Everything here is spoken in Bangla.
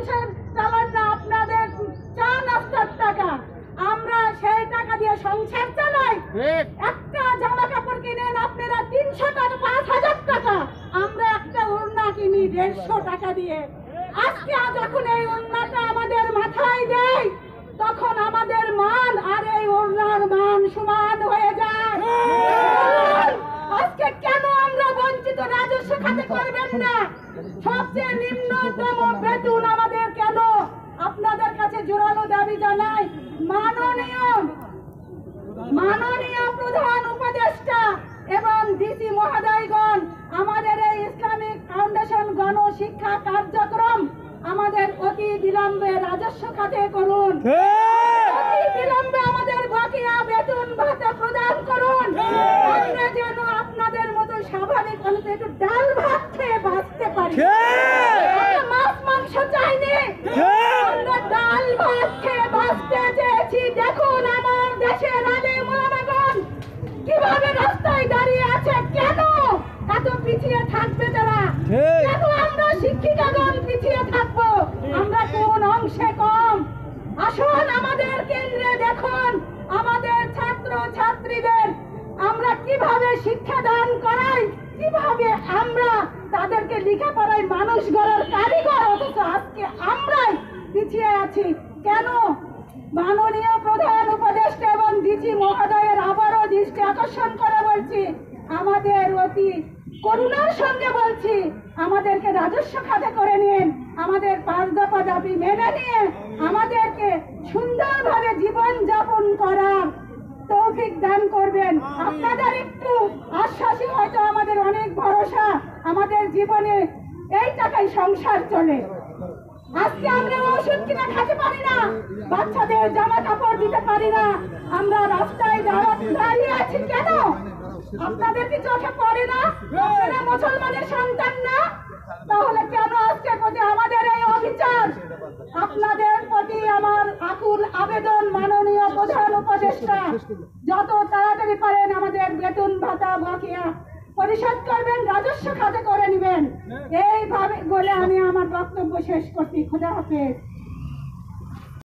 সংসার চালান না, আপনাদের চা নাস্তার টাকা, আমরা সেই টাকা দিয়ে সংসার চালাই। একটা জামা কাপড় কিনেন আপনারা 300 টাকা, 5000 টাকা, আমরা একটা ওড়না কিনি 150 টাকা দিয়ে। আজকে যখন এই ওড়নাটা আমাদের মাথায় দেয় তখন আমাদের মান আর এই ওড়নার মান সমান হয়ে যায়। আজকে কেন আমরা বঞ্চিত? রাজস্ব খাতে করবেন না, সবচেয়ে নিম্নতম বেতন আমাদের কেন? আপনাদের কাছে জোরালো দাবি জানাই, মাননীয় প্রধান উপদেষ্টা এবং ডিসি মহোদয়গণ, আমাদের এই ইসলামিক ফাউন্ডেশন গণশিক্ষা কার্যক্রম আমাদের অতি বিলম্বে রাজস্ব খাতে করুন, অতি বিলম্বে আমাদের বকেয়া বেতন ভাতা প্রদান করুন। আমরা যেন আপনাদের মতো স্বাভাবিক অন্তত একটু ডাল ভাত খেয়ে বাঁচতে পারি। আমরা মাছ মাংস চাইনি, আমরা ডাল ভাত খেয়ে বাঁচতে চেয়েছি। দেখুন আমার দেশের আলেম ওলামাগণ কিভাবে রাস্তায় দাঁড়িয়ে আছে। কেন এত পিছিয়ে থাকবে তারা? কেন আমরা শিক্ষিকাগণ পিছিয়ে থাকবো? আমরা কোন অংশে কম? আসুন আমাদের কেন্দ্রে দেখুন আমাদের ছাত্র ছাত্রীদের আমরা কিভাবে শিক্ষা দান করাই, কিভাবে আমরা তাদেরকে লেখাপড়ায় মানুষ গড়ার কারিগর, অথচ আজকে আমরাই পিছিয়ে আছি। কেন? মাননীয় প্রধান উপদেষ্টা এবং ডিসি মহোদয়ের আবারও দৃষ্টি আকর্ষণ করে বলছি, আমাদের অতি করুণার সঙ্গে বলছি, আমাদেরকে রাজস্ব খাতে করে নিন, আমাদের 5 দফা দাবি মেনে নিয়ে আমাদেরকে সুন্দরভাবে জীবন যাপন করার তৌফিক দান করবেন। আপনাদের একটু আশ্বাসই হয়তো আমাদের অনেক ভরসা, আমাদের জীবনে এই টাকায় সংসার চলে। আজকে আমরা ওষুধ কিনে খেতে পারি না, বাচ্চাদের জামা কাপড় দিতে পারি না, আমরা রাস্তায় দাঁড়িয়ে আছি। কেন? আপনাদের কি চোখে পড়ে না? আপনারা মুসলমানের সন্তান না? তাহলে কেন আজকে প্রতি আমাদের এই অবিচার? আপনাদের প্রতি আমার আকুল আবেদন, মাননীয় প্রধান উপদেষ্টা, যত তাড়াতাড়ি পারেন আমাদের বেতন ভাতা বকেয়া পরিশোধ করবেন, রাজস্ব খাতে করে নেবেন। এইভাবে বলে আমি আমার বক্তব্য শেষ করছি। খোদা হাফেজ।